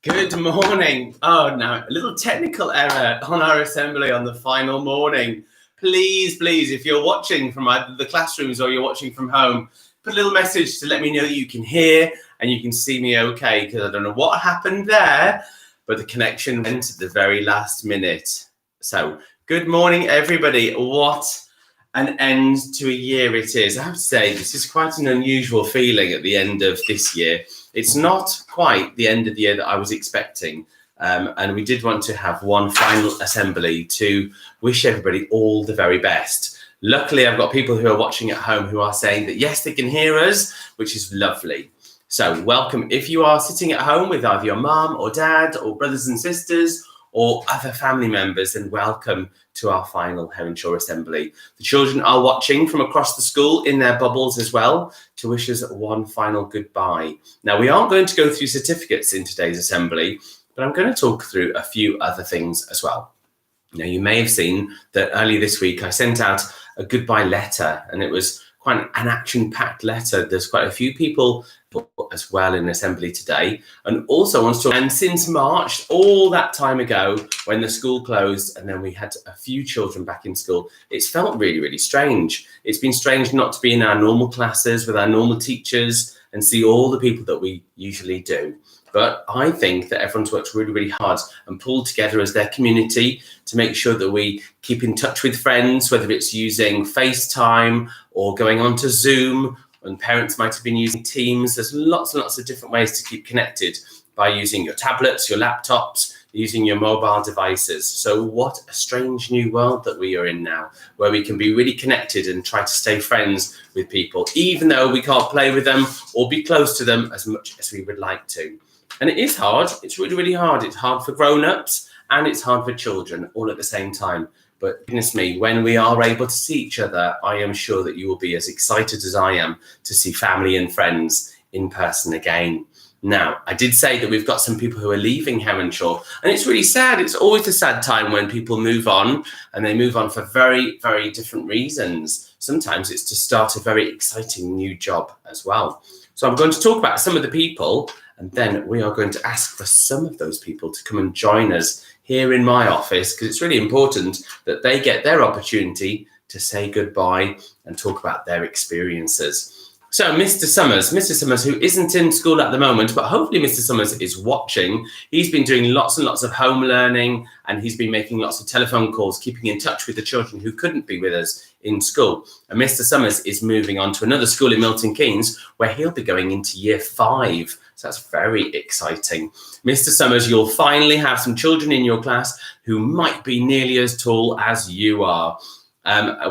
Good morning. Oh, no, a little technical error on our assembly on the final morning. Please, if you're watching from either the classrooms or you're watching from home, put a little message to let me know that you can hear and you can see me okay, because I don't know what happened there, but the connection went at the very last minute. So, good morning, everybody. What an end to a year it is. I have to say, this is quite an unusual feeling at the end of this year. It's not quite the end of the year that I was expecting. And we did want to have one final assembly to wish everybody all the very best. Luckily, I've got people who are watching at home who are saying that, yes, they can hear us, which is lovely. So welcome. If you are sitting at home with either your mum or dad or brothers and sisters or other family members, then welcome to our final Heronshaw assembly. The children are watching from across the school in their bubbles as well to wish us one final goodbye. Now, we aren't going to go through certificates in today's assembly, but I'm going to talk through a few other things as well. Now, you may have seen that earlier this week I sent out a goodbye letter, and it was quite an action-packed letter. There's quite a few people as well in assembly today, and also wants to. And since March, all that time ago, when the school closed, and then we had a few children back in school, it's felt really, really strange. It's been strange not to be in our normal classes with our normal teachers and see all the people that we usually do. But I think that everyone's worked really, really hard and pulled together as their community to make sure that we keep in touch with friends, whether it's using FaceTime or going on to Zoom, and parents might have been using Teams. There's lots and lots of different ways to keep connected by using your tablets, your laptops, using your mobile devices. So what a strange new world that we are in now, where we can be really connected and try to stay friends with people, even though we can't play with them or be close to them as much as we would like to. And it is hard. It's really, really hard. It's hard for grown-ups and it's hard for children all at the same time. But goodness me, when we are able to see each other, I am sure that you will be as excited as I am to see family and friends in person again. Now, I did say that we've got some people who are leaving Heronshaw, and it's really sad. It's always a sad time when people move on, and they move on for very, very different reasons. Sometimes it's to start a very exciting new job as well. So I'm going to talk about some of the people, and then we are going to ask for some of those people to come and join us here in my office, because it's really important that they get their opportunity to say goodbye and talk about their experiences. So Mr. Summers, who isn't in school at the moment, but hopefully Mr. Summers is watching. He's been doing lots and lots of home learning, and he's been making lots of telephone calls, keeping in touch with the children who couldn't be with us in school. And Mr. Summers is moving on to another school in Milton Keynes, where he'll be going into year 5. So that's very exciting. Mr. Summers, you'll finally have some children in your class who might be nearly as tall as you are.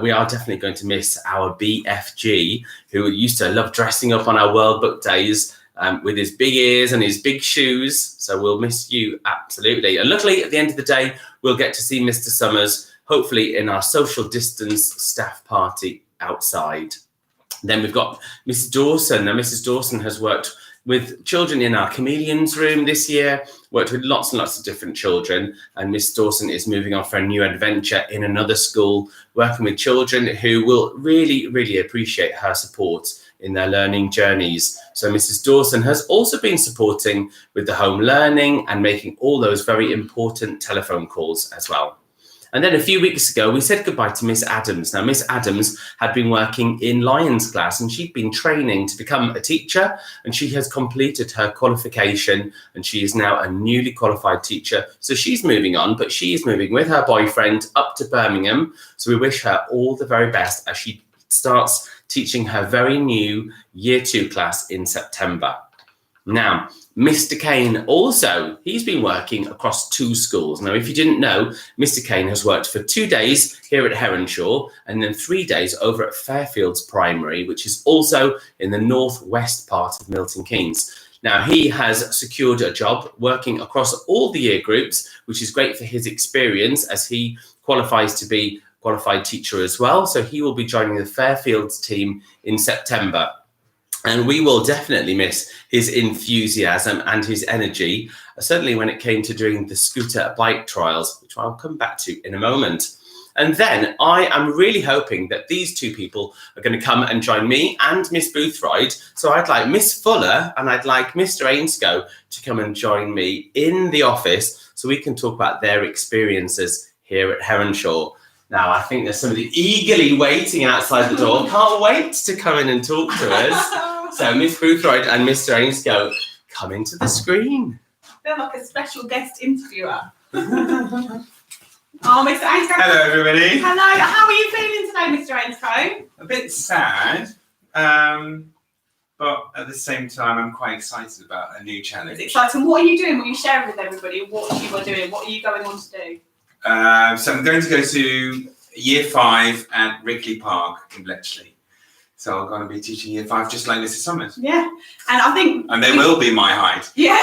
We are definitely going to miss our BFG, who used to love dressing up on our World Book Days with his big ears and his big shoes. So we'll miss you absolutely. And luckily, at the end of the day, we'll get to see Mr. Summers, hopefully in our social distance staff party outside. Then we've got Mrs. Dawson. Now, Mrs. Dawson has worked with children in our chameleons room this year, worked with lots and lots of different children, and Miss Dawson is moving on for a new adventure in another school, working with children who will really, really appreciate her support in their learning journeys. So Mrs. Dawson has also been supporting with the home learning and making all those very important telephone calls as well. And then a few weeks ago, we said goodbye to Miss Adams. Now, Miss Adams had been working in Lyons class, and she'd been training to become a teacher, and she has completed her qualification, and she is now a newly qualified teacher. So she's moving on, but she is moving with her boyfriend up to Birmingham. So we wish her all the very best as she starts teaching her very new Year 2 class in September. Now, Mr. Kane also, he's been working across 2 schools. Now, if you didn't know, Mr. Kane has worked for 2 days here at Heronshaw and then 3 days over at Fairfields Primary, which is also in the northwest part of Milton Keynes. Now, he has secured a job working across all the year groups, which is great for his experience as he qualifies to be a qualified teacher as well. So he will be joining the Fairfields team in September. And we will definitely miss his enthusiasm and his energy, certainly when it came to doing the scooter bike trials, which I'll come back to in a moment. And then I am really hoping that these two people are going to come and join me and Miss Boothroyd. So I'd like Miss Fuller and I'd like Mr. Ainscough to come and join me in the office so we can talk about their experiences here at Heronshaw. Now, I think there's somebody eagerly waiting outside the door. Can't wait to come in and talk to us. So Miss Boothroyd and Mr. Ainscough, come into the screen. They're like a special guest interviewer. Oh, Mr. Ainscough. Hello, everybody. Hello. How are you feeling today, Mr. Ainscough? A bit sad, but at the same time, I'm quite excited about a new challenge. It's exciting. What are you doing? Will you share with everybody what you are doing? What are you going on to do? So I'm going to go to Year 5 at Wrigley Park in Bletchley. So I'm going to be teaching Year 5 just like Mrs. Summers. Yeah, and I think... And they will be my height. Yeah.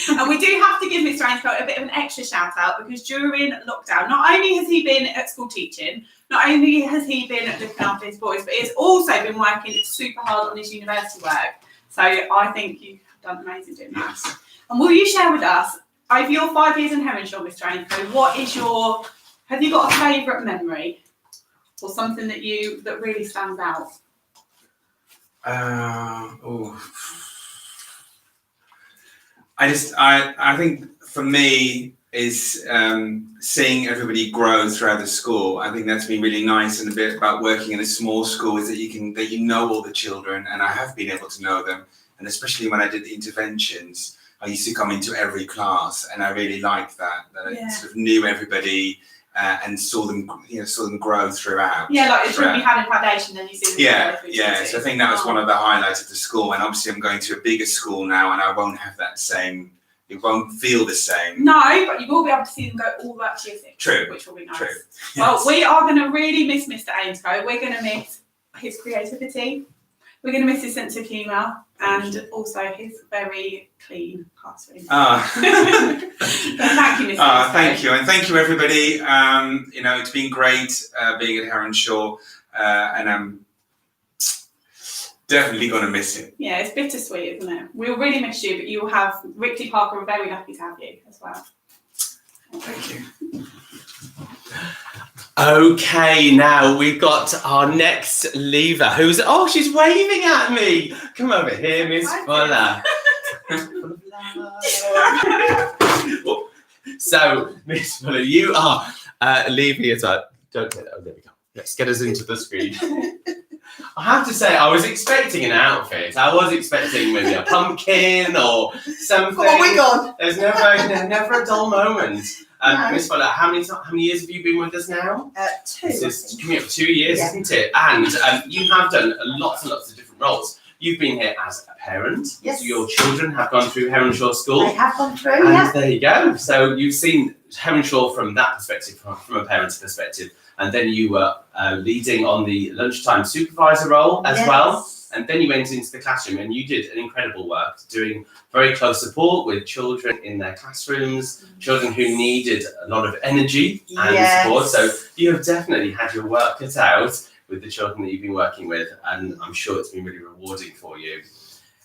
And we do have to give Mr. Ainscough a bit of an extra shout out because during lockdown, not only has he been at school teaching, not only has he been looking after his boys, but he's also been working super hard on his university work. So I think you've done amazing doing that. And will you share with us, over your 5 years in Heronshaw, Mr. Ainscough, what is your... Have you got a favourite memory? Or something that really stands out? I think for me is seeing everybody grow throughout the school. I think that's been really nice, and a bit about working in a small school is that you know all the children, and I have been able to know them. And especially when I did the interventions, I used to come into every class, and I really liked that I sort of knew everybody. And saw them grow throughout. Yeah, like the children you had in foundation, then you see them grow through. Yeah. So I think that was one of the highlights of the school. And obviously, I'm going to a bigger school now, and I won't have that same. It won't feel the same. No, but you will be able to see them go all the way up to Year 6. True. Which will be nice. True. Well, Yes. we are going to really miss Mr. Ainscough. We're going to miss his creativity. We're going to miss his sense of humour and also his very clean classroom. Thank you, Mr. Ainscough. Thank you, and thank you, everybody. It's been great being at Heronshaw, and I'm definitely going to miss it. Yeah, it's bittersweet, isn't it? We'll really miss you, but you will have Wrigley Park are very lucky to have you as well. Thank you. Okay, now we've got our next leaver she's waving at me. Come over here, Miss Fuller. So, Miss Fuller, you are leaving as well. Don't take that. Oh, there we go. Let's get us into the screen. I have to say, I was expecting an outfit. I was expecting maybe a pumpkin or something. Oh my God. There's never a dull moment. Miss Fuller, how many years have you been with us now? 2. This is coming up for 2 years, isn't it? And you have done lots and lots of different roles. You've been here as a parent. Yes. So your children have gone through Heronshaw School. They have gone through, And yeah. there you go. So you've seen Heronshaw from that perspective, from a parent's perspective. And then you were leading on the lunchtime supervisor role as well. And then you went into the classroom and you did an incredible work doing very close support with children in their classrooms, children who needed a lot of energy and support. So you have definitely had your work cut out with the children that you've been working with. And I'm sure it's been really rewarding for you.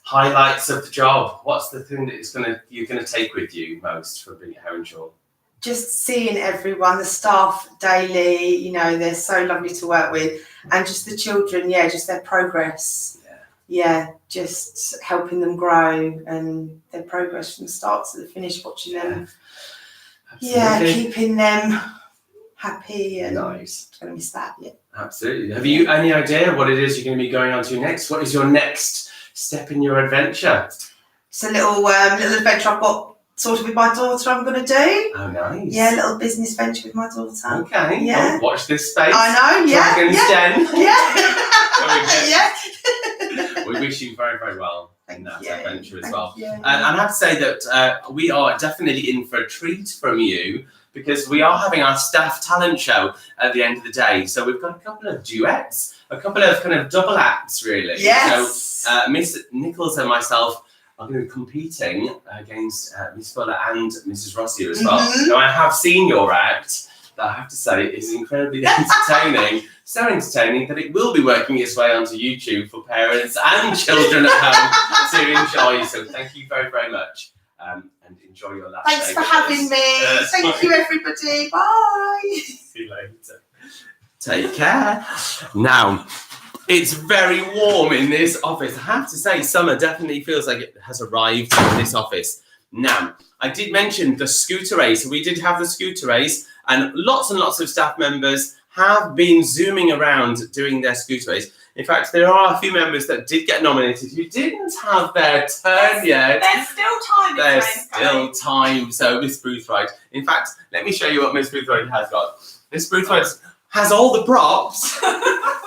Highlights of the job. What's the thing that you're going to take with you most from being at Heronshaw? Just seeing everyone, the staff daily, they're so lovely to work with. And just the children, just their progress. Just helping them grow and their progress from the start to the finish, watching them. Keeping them happy and nice. Going to miss that, Absolutely. Have you any idea what it is you're going to be going on to next? What is your next step in your adventure? It's a little adventure I've got sorted with my daughter I'm going to do. Oh, nice. Yeah, a little business venture with my daughter. Okay. Yeah. Oh, watch this space. I know, Dragon's Den. Yeah. We wish you very, very well in that adventure as well. Yeah. And I have to say that we are definitely in for a treat from you because we are having our staff talent show at the end of the day. So we've got a couple of duets, a couple of kind of double acts, really. Yes. So Miss Nichols and myself are going to be competing against Miss Fuller and Mrs. Rossier as well. Now, I have seen your act. That I have to say is incredibly entertaining. So entertaining that it will be working its way onto YouTube for parents and children at home to enjoy. So thank you very, very much. And enjoy your last Thanks day for with having us. me. Thank you, everybody. Bye. See you later. Take care. Now, it's very warm in this office. I have to say, summer definitely feels like it has arrived in this office. Now, I did mention the scooter race. We did have the scooter race, and lots of staff members have been zooming around doing their scooter race. In fact, there are a few members that did get nominated who didn't have their turn yet. There's still time. There's still time. So Miss Boothroyd. In fact, let me show you what Miss Boothroyd has got. Miss Boothroyd has all the props.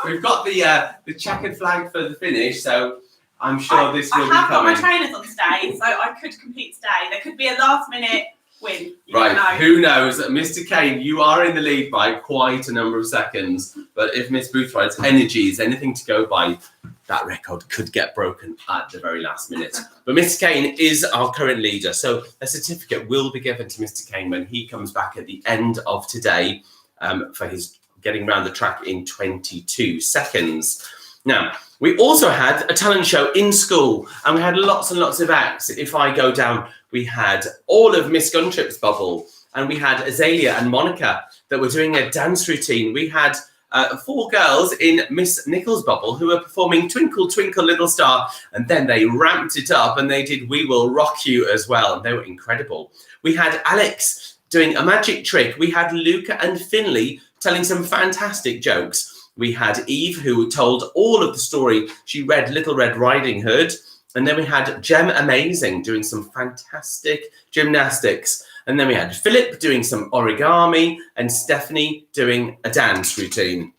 We've got the checkered flag for the finish, so I'm sure this will be coming. I have got my trainers on today, so I could compete today. There could be a last minute win. You Right, don't know. who knows? Mr. Kane, you are in the lead by quite a number of seconds, but if Miss Boothroyd's energy is anything to go by, that record could get broken at the very last minute. But Mr. Kane is our current leader, so a certificate will be given to Mr. Kane when he comes back at the end of today for his getting around the track in 22 seconds. Now, we also had a talent show in school, and we had lots and lots of acts. If I go down, we had all of Miss Guntrip's bubble, and we had Azalea and Monica that were doing a dance routine. We had 4 girls in Miss Nichols' bubble who were performing Twinkle, Twinkle, Little Star, and then they ramped it up and they did We Will Rock You as well, and they were incredible. We had Alex doing a magic trick. We had Luca and Finley telling some fantastic jokes. We had Eve, who told all of the story. She read Little Red Riding Hood. And then we had Gem Amazing doing some fantastic gymnastics. And then we had Philip doing some origami and Stephanie doing a dance routine.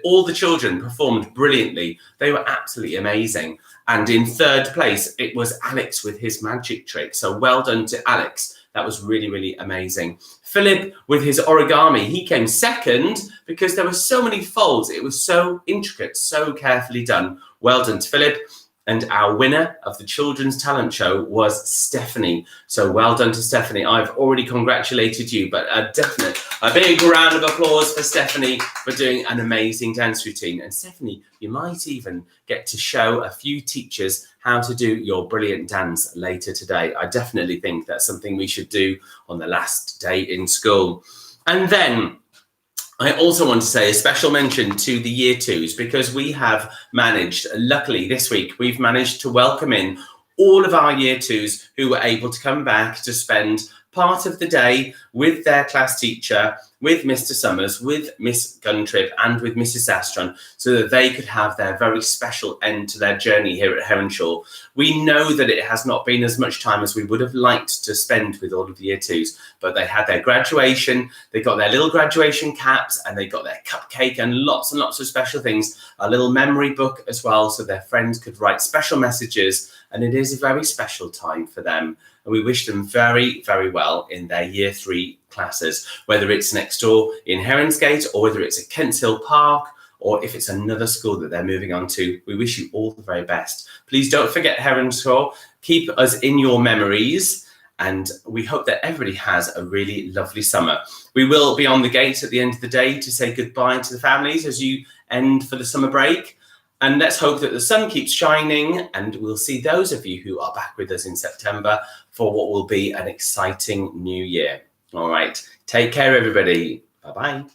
All the children performed brilliantly. They were absolutely amazing. And in third place, it was Alex with his magic trick. So well done to Alex. That was really, really amazing. Philip with his origami, he came second because there were so many folds. It was so intricate, so carefully done. Well done to Philip. And our winner of the Children's Talent Show was Stephanie. So well done to Stephanie. I've already congratulated you, but a big round of applause for Stephanie for doing an amazing dance routine. And Stephanie, you might even get to show a few teachers how to do your brilliant dance later today. I definitely think that's something we should do on the last day in school. And then I also want to say a special mention to the Year 2s, because we have managed, luckily this week, we've managed to welcome in all of our Year 2s who were able to come back to spend part of the day with their class teacher, with Mr. Summers, with Miss Guntrip and with Mrs. Astron, so that they could have their very special end to their journey here at Heronshaw. We know that it has not been as much time as we would have liked to spend with all of the Year 2s, but they had their graduation, they got their little graduation caps, and they got their cupcake and lots of special things, a little memory book as well, so their friends could write special messages, and it is a very special time for them. And we wish them very, very well in their Year 3 classes, whether it's next door in Heronsgate or whether it's at Kents Hill Park, or if it's another school that they're moving on to. We wish you all the very best. Please don't forget Heronshaw. Keep us in your memories, and we hope that everybody has a really lovely summer. We will be on the gate at the end of the day to say goodbye to the families as you end for the summer break. And let's hope that the sun keeps shining, and we'll see those of you who are back with us in September for what will be an exciting new year. All right. Take care, everybody. Bye-bye.